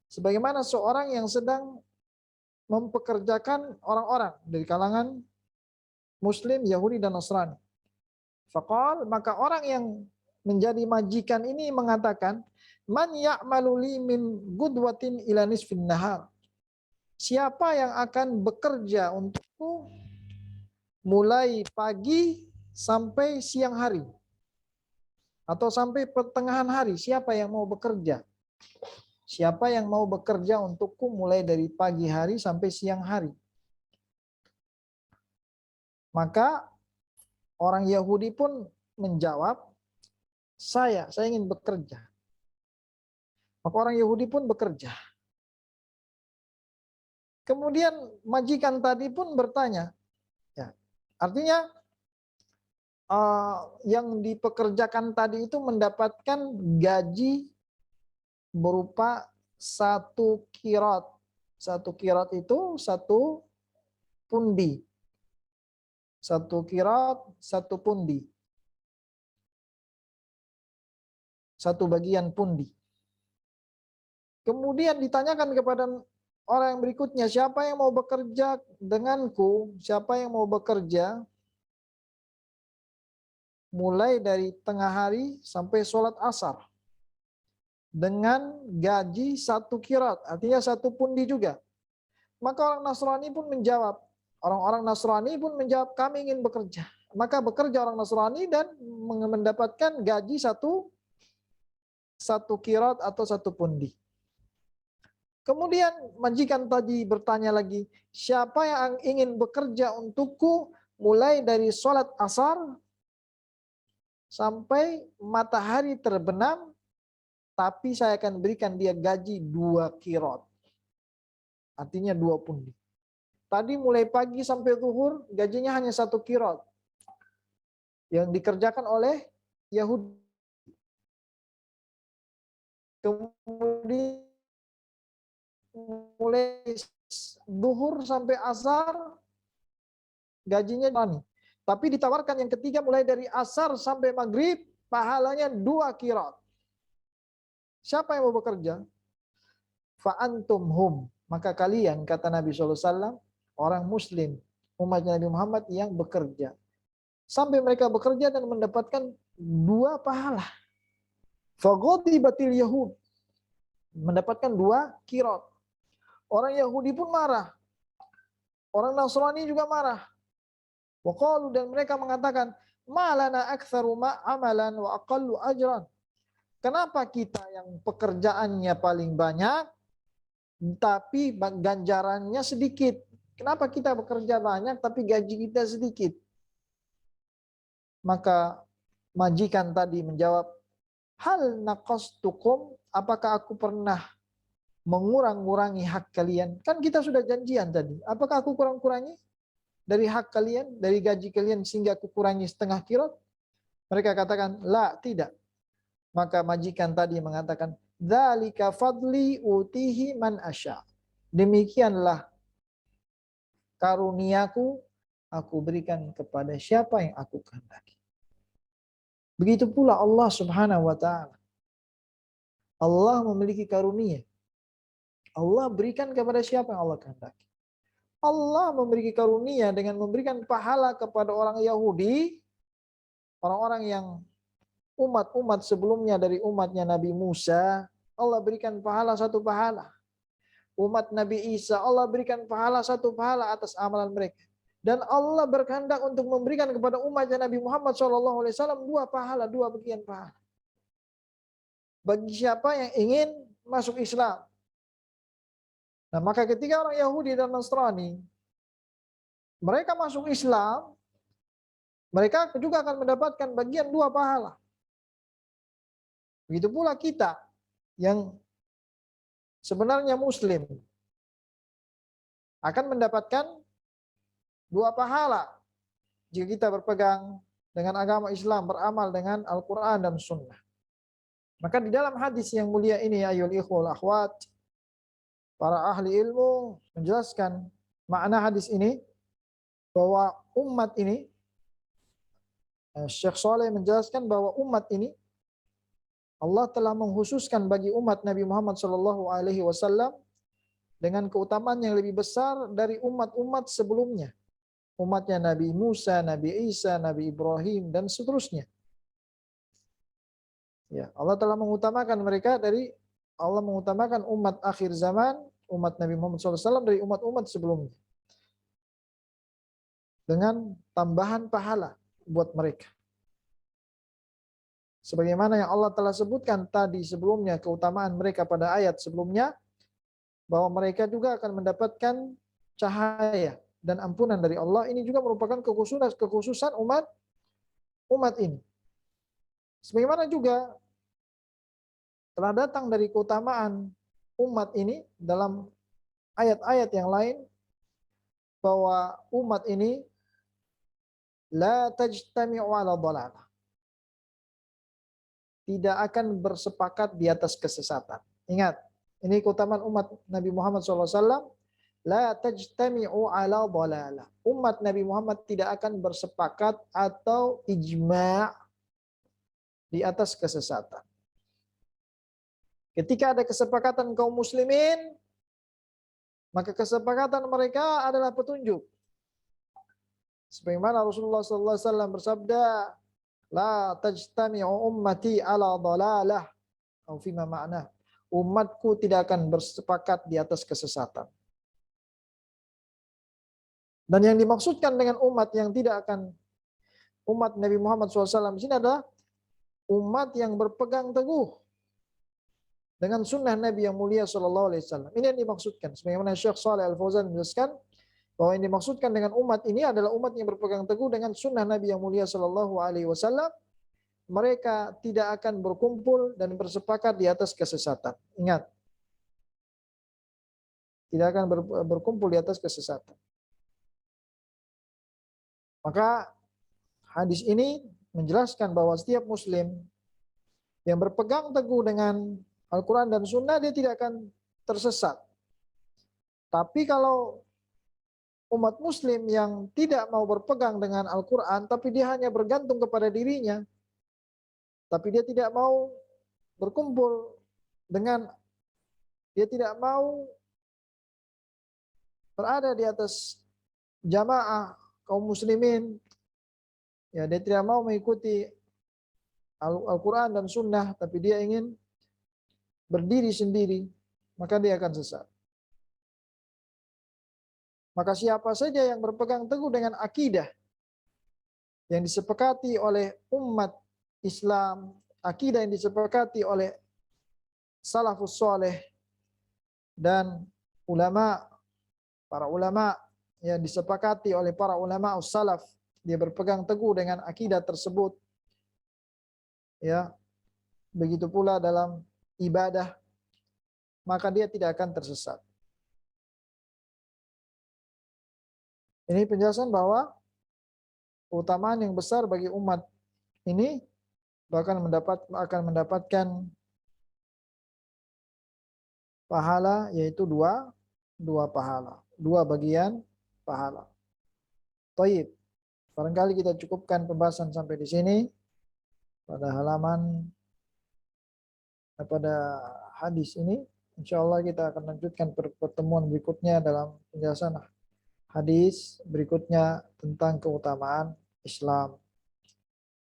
Sebagaimana seorang yang sedang mempekerjakan orang-orang dari kalangan Muslim, Yahudi, dan Nasrani. Faqal, maka orang yang menjadi majikan ini mengatakan, man ya'malu li min gudwatin ila nisfin nahar. siapa yang akan bekerja untukku mulai pagi sampai siang hari atau sampai pertengahan hari? Siapa yang mau bekerja? Siapa yang mau bekerja untukku mulai dari pagi hari sampai siang hari? Maka orang Yahudi pun menjawab, saya ingin bekerja. Maka orang Yahudi pun bekerja. Kemudian majikan tadi pun bertanya, ya, artinya yang dipekerjakan tadi itu mendapatkan gaji berupa 1 kirot. 1 kirot itu 1 pundi. 1 kirot, 1 pundi. 1 bagian pundi. Kemudian ditanyakan kepada orang yang berikutnya, siapa yang mau bekerja denganku? Siapa yang mau bekerja mulai dari tengah hari sampai sholat asar dengan gaji 1 kirot, artinya 1 pundi juga. Maka orang Nasrani pun menjawab, orang-orang Nasrani pun menjawab, kami ingin bekerja. Maka bekerja orang Nasrani dan mendapatkan gaji 1 kirot atau 1 pundi. Kemudian majikan tadi bertanya lagi, siapa yang ingin bekerja untukku mulai dari sholat asar sampai matahari terbenam, tapi saya akan berikan dia gaji 2 kirot. Artinya 2 pundi. Tadi mulai pagi sampai zuhur gajinya hanya 1 kirot. Yang dikerjakan oleh Yahudi. Kemudian mulai zuhur sampai asar gajinya ini. Tapi ditawarkan yang ketiga mulai dari asar sampai maghrib pahalanya 2 kirot. Siapa yang mau bekerja? Fa'antum hum. Maka kalian, kata Nabi SAW, orang muslim, umat Nabi Muhammad yang bekerja. Sampai mereka bekerja dan mendapatkan 2 pahala. Faghadibatil Yahud. Mendapatkan 2 kirot. Orang Yahudi pun marah. Orang Nasrani juga marah. Waqalu, dan mereka mengatakan, malana aktsaru amalan wa aqallu ajran. Kenapa kita yang pekerjaannya paling banyak tapi ganjarannya sedikit? Kenapa kita bekerja banyak tapi gaji kita sedikit? Maka majikan tadi menjawab, hal naqastukum, apakah aku pernah mengurang-ngurangi hak kalian? Kan kita sudah janjian tadi. Apakah aku kurang-kurangi dari hak kalian, dari gaji kalian sehingga aku kurangi 1/2 kirot? Mereka katakan, la, tidak. Maka majikan tadi mengatakan, dzalika fadli utihi man asya. Demikianlah karuniaku, aku berikan kepada siapa yang aku kehendaki. Begitu pula Allah Subhanahu wa taala. Allah memiliki karunia. Allah berikan kepada siapa yang Allah kehendaki. Allah memiliki karunia dengan memberikan pahala kepada orang Yahudi, orang-orang yang umat-umat sebelumnya dari umatnya Nabi Musa, Allah berikan pahala 1 pahala. Umat Nabi Isa, Allah berikan pahala 1 pahala atas amalan mereka. Dan Allah berkehendak untuk memberikan kepada umatnya Nabi Muhammad SAW 2 pahala, 2 bagian pahala. Bagi siapa yang ingin masuk Islam. Nah, maka ketika orang Yahudi dan Nasrani mereka masuk Islam, mereka juga akan mendapatkan bagian 2 pahala. Begitu pula kita yang sebenarnya muslim akan mendapatkan 2 pahala jika kita berpegang dengan agama Islam, beramal dengan Al-Quran dan Sunnah. Maka di dalam hadis yang mulia ini, ayol ikhwal akhwat, para ahli ilmu menjelaskan makna hadis ini, bahwa umat ini, Syekh Saleh menjelaskan bahwa umat ini Allah telah mengkhususkan bagi umat Nabi Muhammad SAW dengan keutamaan yang lebih besar dari umat-umat sebelumnya. Umatnya Nabi Musa, Nabi Isa, Nabi Ibrahim, dan seterusnya. Ya, Allah telah mengutamakan mereka Allah mengutamakan umat akhir zaman umat Nabi Muhammad SAW dari umat-umat sebelumnya. Dengan tambahan pahala buat mereka. Sebagaimana yang Allah telah sebutkan tadi sebelumnya, keutamaan mereka pada ayat sebelumnya, bahwa mereka juga akan mendapatkan cahaya dan ampunan dari Allah. Ini juga merupakan kekhususan umat ini. Sebagaimana juga telah datang dari keutamaan umat ini dalam ayat-ayat yang lain, bahwa umat ini la tajtami'u ala dhalalah, tidak akan bersepakat di atas kesesatan. Ingat, ini keutamaan umat Nabi Muhammad SAW. La tajtami'u ala dhalalah. Umat Nabi Muhammad tidak akan bersepakat atau ijma' di atas kesesatan. Ketika ada kesepakatan kaum muslimin, maka kesepakatan mereka adalah petunjuk. Sebagaimana Rasulullah SAW bersabda, la tajtami'u ummati ala dhalalah, atau fima ma'na, umatku tidak akan bersepakat di atas kesesatan. Dan yang dimaksudkan dengan umat yang tidak akan, umat Nabi Muhammad SAW di sini adalah umat yang berpegang teguh dengan sunnah Nabi yang mulia SAW. Ini yang dimaksudkan. Sebagaimana Syekh Shalih Al-Fauzan menjelaskan bahwa yang dimaksudkan dengan umat ini adalah umat yang berpegang teguh dengan sunnah Nabi yang mulia SAW. Mereka tidak akan berkumpul dan bersepakat di atas kesesatan. Ingat, tidak akan berkumpul di atas kesesatan. Maka hadis ini menjelaskan bahwa setiap muslim yang berpegang teguh dengan Al-Quran dan Sunnah, dia tidak akan tersesat. Tapi kalau umat muslim yang tidak mau berpegang dengan Al-Quran, tapi dia hanya bergantung kepada dirinya, tapi dia tidak mau berkumpul dengan, dia tidak mau berada di atas jamaah kaum muslimin, ya, dia tidak mau mengikuti Al-Quran dan Sunnah, tapi dia ingin berdiri sendiri, maka dia akan sesat. Maka siapa saja yang berpegang teguh dengan akidah yang disepakati oleh umat Islam, akidah yang disepakati oleh salafus saleh dan ulama, para ulama yang disepakati oleh para ulama salaf, dia berpegang teguh dengan akidah tersebut, ya, begitu pula dalam ibadah, maka dia tidak akan tersesat. Ini penjelasan bahwa keutamaan yang besar bagi umat ini bahkan akan mendapatkan pahala, yaitu dua pahala, dua bagian pahala. Taib. Barangkali kita cukupkan pembahasan sampai di sini pada hadis ini. Insya Allah kita akan lanjutkan pertemuan berikutnya dalam penjelasan hadis berikutnya tentang keutamaan Islam.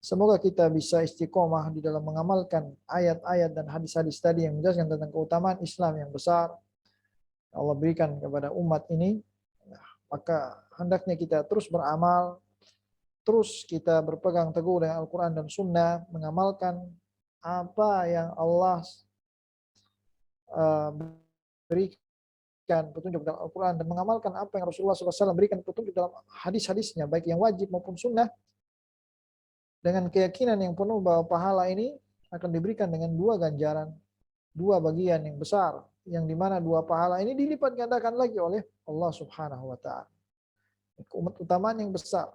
Semoga kita bisa istiqomah di dalam mengamalkan ayat-ayat dan hadis-hadis tadi yang menjelaskan tentang keutamaan Islam yang besar Allah berikan kepada umat ini. Maka hendaknya kita terus beramal, terus kita berpegang teguh dengan Al-Quran dan Sunnah, mengamalkan apa yang Allah berikan petunjuk dalam Al-Quran, dan mengamalkan apa yang Rasulullah SAW berikan petunjuk dalam hadis-hadisnya, baik yang wajib maupun sunnah, dengan keyakinan yang penuh bahwa pahala ini akan diberikan dengan dua ganjaran, dua bagian yang besar, yang dimana dua pahala ini dilipat gandakan lagi oleh Allah Subhanahu wa Ta'ala. Keutamaan yang besar.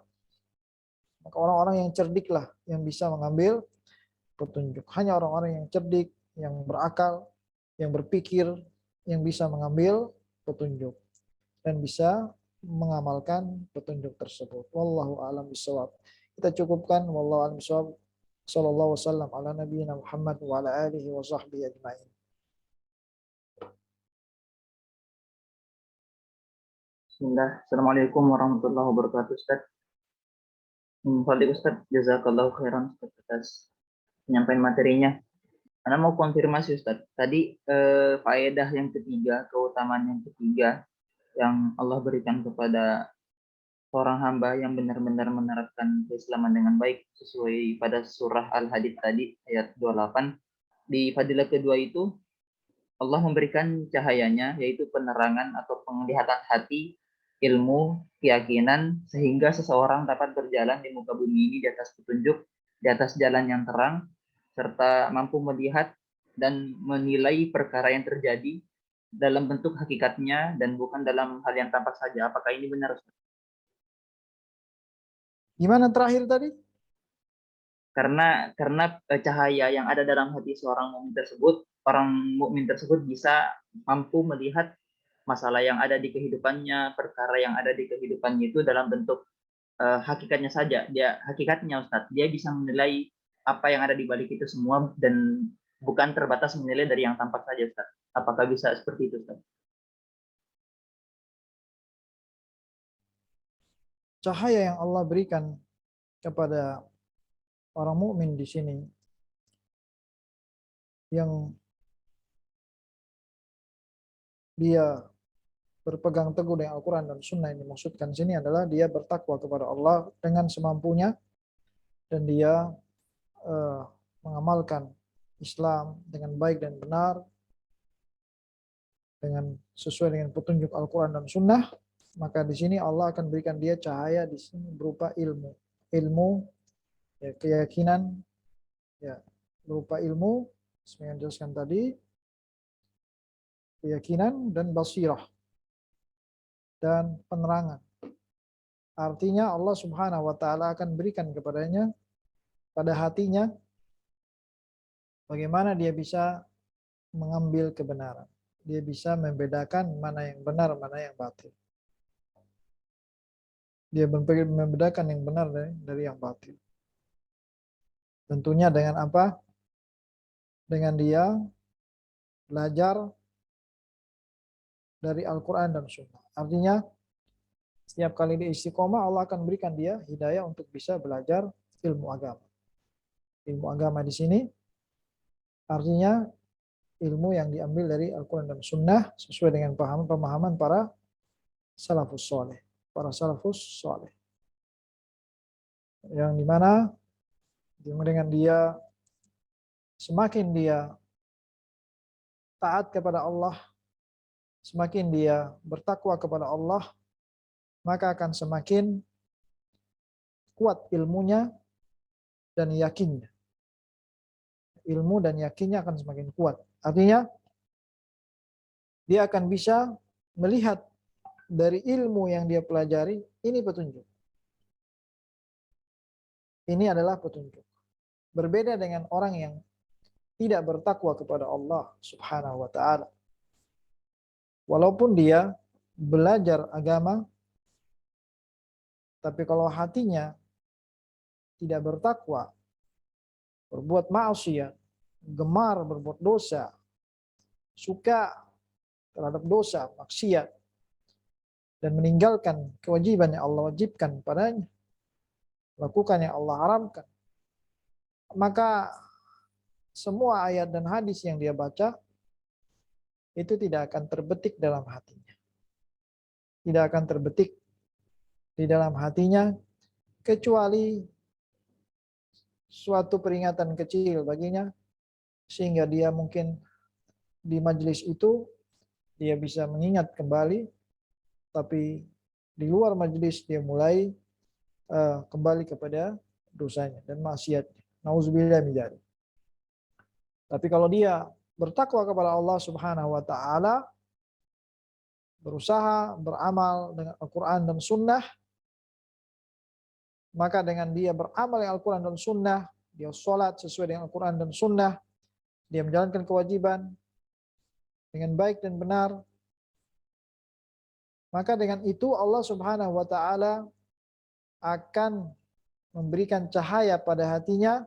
Maka orang-orang yang cerdiklah yang bisa mengambil petunjuk. Hanya orang-orang yang cerdik, yang berakal, yang berpikir, yang bisa mengambil petunjuk dan bisa mengamalkan petunjuk tersebut. Wallahu a'lam bishawab. Kita cukupkan. Wallahu a'lam bishawab. Sallallahu wasallam ala nabiyyina Muhammad wa ala alihi wa sahbihi ajma'in. Bismillah. Assalamualaikum warahmatullahi wabarakatuh, Ustaz. Fadil Ustaz, jazakallahu khairan Ustaz atas penyampaian materinya. Karena mau konfirmasi Ustaz, tadi faedah yang ketiga, keutamaan yang ketiga yang Allah berikan kepada seorang hamba yang benar-benar menerapkan keislaman dengan baik sesuai pada surah Al-Hadid tadi ayat 28. Di fadilah kedua itu Allah memberikan cahayanya yaitu penerangan atau penglihatan hati, ilmu, keyakinan sehingga seseorang dapat berjalan di muka bumi ini di atas petunjuk, di atas jalan yang terang serta mampu melihat dan menilai perkara yang terjadi dalam bentuk hakikatnya dan bukan dalam hal yang tampak saja. Apakah ini benar, Ustaz? Gimana terakhir tadi? Karena cahaya yang ada dalam hati seorang mukmin tersebut, orang mukmin tersebut bisa mampu melihat masalah yang ada di kehidupannya, perkara yang ada di kehidupannya itu dalam bentuk hakikatnya saja. Dia hakikatnya Ustadz, dia bisa menilai apa yang ada di balik itu semua dan bukan terbatas menilai dari yang tampak saja, Ustadz. Apakah bisa seperti itu, Ustadz? Cahaya yang Allah berikan kepada orang mukmin di sini yang dia berpegang teguh dengan Al-Quran dan Sunnah yang dimaksudkan di sini adalah dia bertakwa kepada Allah dengan semampunya dan dia mengamalkan Islam dengan baik dan benar dengan sesuai dengan petunjuk Al-Quran dan Sunnah, maka di sini Allah akan berikan dia cahaya di sini berupa ilmu, ya, keyakinan, ya, berupa ilmu, seperti yang dijelaskan tadi, keyakinan dan basirah dan penerangan. Artinya Allah Subhanahu wa taala akan berikan kepadanya pada hatinya bagaimana dia bisa mengambil kebenaran. Dia bisa membedakan mana yang benar, mana yang batil. Dia membedakan yang benar dari yang batil. Tentunya dengan apa? Dengan dia belajar dari Al-Quran dan Sunnah. Artinya setiap kali dia istiqomah, Allah akan berikan dia hidayah untuk bisa belajar ilmu agama. Ilmu agama di sini artinya ilmu yang diambil dari Al-Quran dan Sunnah sesuai dengan pemahaman para salafus soleh. Para salafus soleh. Yang dimana dengan dia semakin dia taat kepada Allah, semakin dia bertakwa kepada Allah, maka akan semakin kuat ilmunya dan yakinnya. Ilmu dan yakinnya akan semakin kuat. Artinya, dia akan bisa melihat dari ilmu yang dia pelajari, ini petunjuk. Ini adalah petunjuk. Berbeda dengan orang yang tidak bertakwa kepada Allah Subhanahu wa ta'ala. Walaupun dia belajar agama, tapi kalau hatinya tidak bertakwa, berbuat maksiat, gemar berbuat dosa, suka terhadap dosa, maksiat, dan meninggalkan kewajiban yang Allah wajibkan padanya, lakukan yang Allah haramkan, maka semua ayat dan hadis yang dia baca itu tidak akan terbetik dalam hatinya. Tidak akan terbetik di dalam hatinya kecuali suatu peringatan kecil baginya sehingga dia mungkin di majelis itu dia bisa mengingat kembali, tapi di luar majelis dia mulai kembali kepada dosanya dan maksiatnya. Nauzubillah min dzalik. Tapi kalau dia bertakwa kepada Allah Subhanahu wa taala, berusaha beramal dengan Al-Quran dan Sunnah, maka dengan dia beramal dengan Al-Quran dan Sunnah, dia sholat sesuai dengan Al-Quran dan Sunnah, dia menjalankan kewajiban dengan baik dan benar, maka dengan itu Allah Subhanahu wa taala akan memberikan cahaya pada hatinya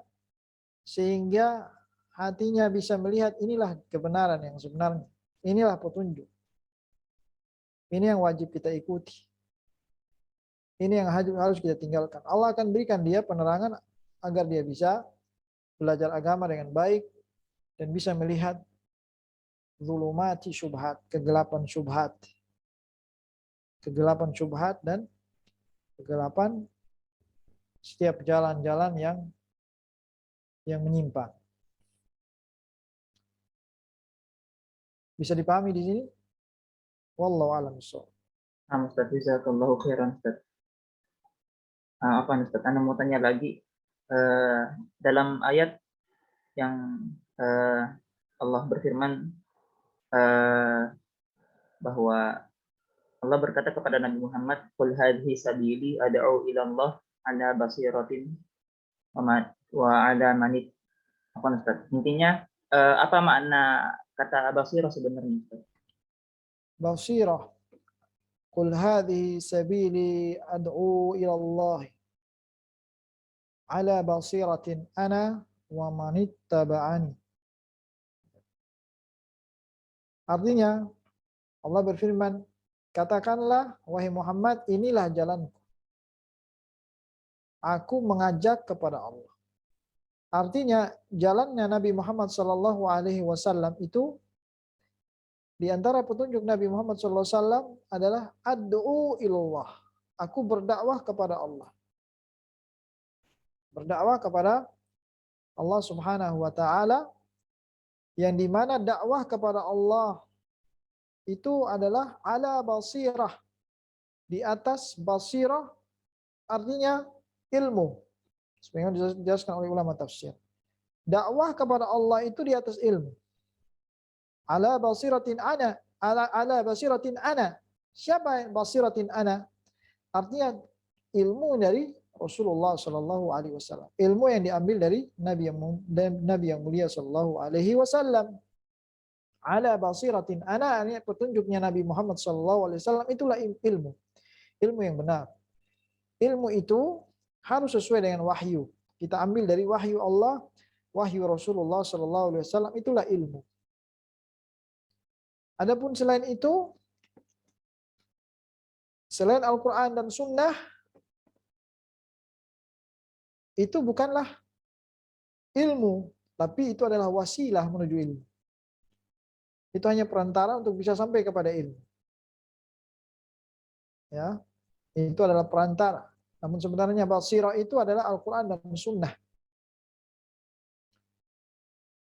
sehingga hatinya bisa melihat inilah kebenaran yang sebenarnya. Inilah petunjuk. Ini yang wajib kita ikuti. Ini yang harus kita tinggalkan. Allah akan berikan dia penerangan agar dia bisa belajar agama dengan baik, dan bisa melihat zulumati syubhat, kegelapan syubhat. Kegelapan syubhat dan kegelapan setiap jalan-jalan yang menyimpang. Bisa dipahami di sini? Wallahu a'lam bishawab. Ustaz, jazakallahu khairan Ustaz. Ustaz, Anda mau tanya lagi, dalam ayat yang Allah berfirman bahwa Allah berkata kepada Nabi Muhammad, "Qul hadhihi sabili ad'u ila Allah ala basiratin wa ala manit." Apa Ustaz? Intinya apa makna kata basirah sebenarnya Ustaz? Basirah. Qul hadhihi sabili ad'u ila Allah ala basiratin ana wa manittaba'ani. Artinya Allah berfirman, katakanlah wahai Muhammad, inilah jalanku. Aku mengajak kepada Allah. Artinya jalannya Nabi Muhammad SAW itu di antara petunjuk Nabi Muhammad SAW adalah ad'u ilallah. Aku berdakwah kepada Allah. Berdakwah kepada Allah Subhanahu wa taala, yang dimana dakwah kepada Allah itu adalah ala basirah, di atas basirah, artinya ilmu. Sebagaimana dijelaskan oleh ulama tafsir. Dakwah kepada Allah itu di atas ilmu. Ala basiratin ana, ala basiratin ana. Siapa yang basiratin ana? Artinya ilmu dari Rasulullah Shallallahu Alaihi Wasallam. Ilmu yang diambil dari Nabi yang mulia Shallallahu Alaihi Wasallam. Ala basiratin ana, ini petunjuknya Nabi Muhammad Shallallahu Alaihi Wasallam, itulah ilmu. Ilmu yang benar. Ilmu itu harus sesuai dengan wahyu. Kita ambil dari wahyu Allah, wahyu Rasulullah Shallallahu Alaihi Wasallam, itulah ilmu. Adapun selain itu, selain Al-Quran dan Sunnah, itu bukanlah ilmu, tapi itu adalah wasilah menuju ilmu. Itu hanya perantara untuk bisa sampai kepada ilmu. Ya, itu adalah perantara. Namun sebenarnya basirah itu adalah Al-Quran dan Sunnah.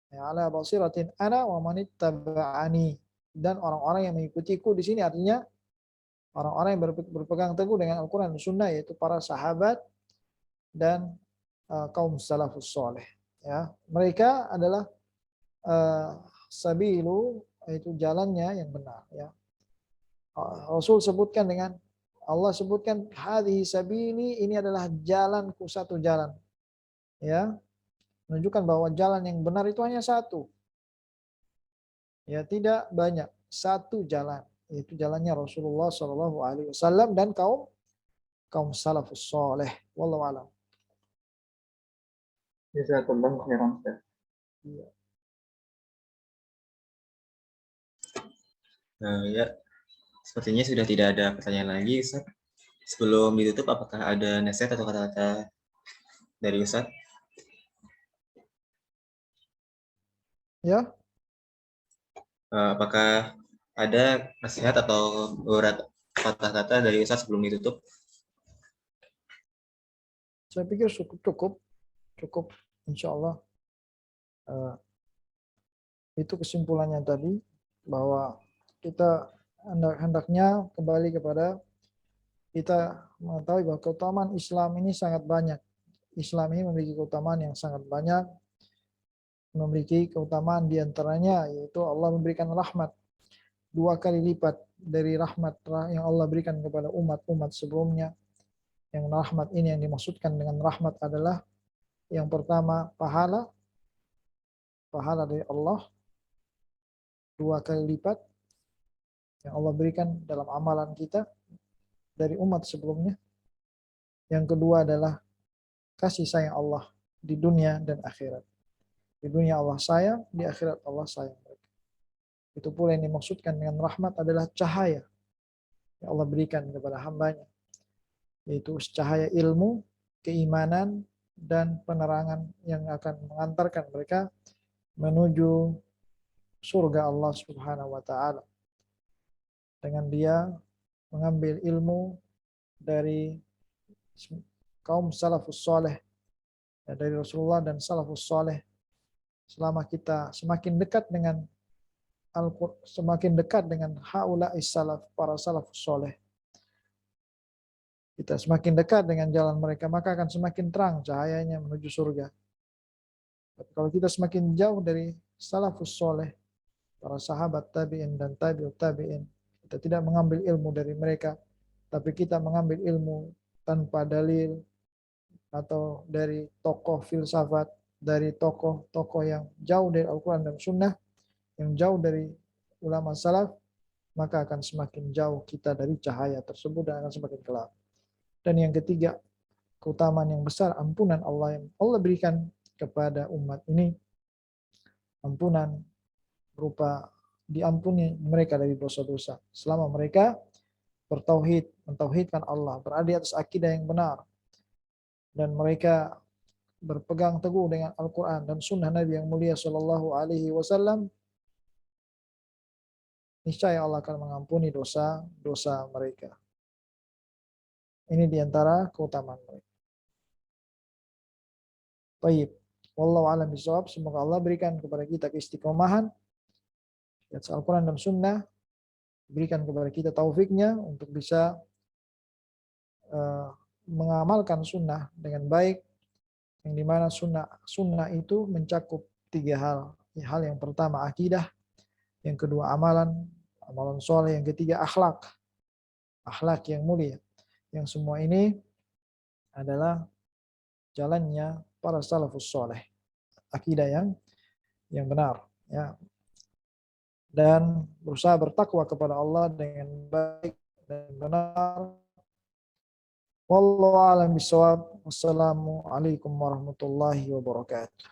Ya, ala basiratin ana wa manittaba'ani. Dan orang-orang yang mengikutiku di sini artinya orang-orang yang berpegang teguh dengan Al-Quran dan Sunnah, yaitu para sahabat dan kaum salafus soleh. Ya, mereka adalah sabilu, itu jalannya yang benar. Ya, Rasul sebutkan dengan Allah sebutkan hadhihi sabili, ini adalah jalanku, satu jalan. Ya, menunjukkan bahwa jalan yang benar itu hanya satu. Ya, tidak banyak, satu jalan, yaitu jalannya Rasulullah Shallallahu Alaihi Wasallam dan kaum salafus soleh. Wallahu a'lam. Jazakallahu khairan Ustaz. Ya, sepertinya sudah tidak ada pertanyaan lagi, Ustaz. Sebelum ditutup, apakah ada nasihat atau kata-kata dari Ustaz? Ya. Apakah ada nasihat atau beberapa kata-kata dari Ustaz sebelum ditutup? Saya pikir cukup, insya Allah. Itu kesimpulannya tadi, bahwa kita hendaknya kembali kepada kita mengetahui bahwa keutamaan Islam ini sangat banyak. Islam ini memiliki keutamaan yang sangat banyak, memiliki keutamaan diantaranya yaitu Allah memberikan rahmat 2 kali lipat dari rahmat yang Allah berikan kepada umat-umat sebelumnya. Yang rahmat ini yang dimaksudkan dengan rahmat adalah yang pertama pahala dari Allah 2 kali lipat yang Allah berikan dalam amalan kita dari umat sebelumnya. Yang kedua adalah kasih sayang Allah di dunia dan akhirat. Di dunia Allah sayang, di akhirat Allah sayang mereka. Itu pula yang dimaksudkan dengan rahmat adalah cahaya yang Allah berikan kepada hambanya, yaitu cahaya ilmu, keimanan, dan penerangan yang akan mengantarkan mereka menuju surga Allah Subhanahu wa taala dengan dia mengambil ilmu dari kaum salafus saleh, ya, dari Rasulullah dan salafus saleh. Selama kita semakin dekat dengan semakin dekat dengan haula'is salaf, para salafus saleh, kita semakin dekat dengan jalan mereka, maka akan semakin terang cahayanya menuju surga. Tapi kalau kita semakin jauh dari salafus saleh, para sahabat tabi'in dan tabi'ut tabi'in, kita tidak mengambil ilmu dari mereka, tapi kita mengambil ilmu tanpa dalil atau dari tokoh filsafat, dari tokoh-tokoh yang jauh dari Al-Quran dan Sunnah, yang jauh dari ulama salaf, maka akan semakin jauh kita dari cahaya tersebut dan akan semakin gelap. Dan yang ketiga, keutamaan yang besar ampunan Allah yang Allah berikan kepada umat ini, ampunan berupa diampuni mereka dari dosa-dosa selama mereka bertauhid, mentauhidkan Allah, berada di atas akidah yang benar, dan mereka berpegang teguh dengan Al-Quran dan Sunnah Nabi yang mulia Shallallahu Alaihi Wasallam. Niscaya Allah akan mengampuni dosa-dosa mereka. Ini diantara keutamaan mereka. Baik, wallahu a'lam bishawab. Semoga Allah berikan kepada kita keistiqomahan di atas Al-Quran dan Sunnah, berikan kepada kita taufiknya untuk bisa mengamalkan sunnah dengan baik, yang dimana sunnah itu mencakup 3 hal. Hal yang pertama akidah, yang kedua amalan soleh, yang ketiga akhlak yang mulia. Yang semua ini adalah jalannya para salafus soleh, akidah yang benar, ya, dan berusaha bertakwa kepada Allah dengan baik dan benar. Wallahu a'lam bishawab. Wassalamualaikum warahmatullahi wabarakatuh.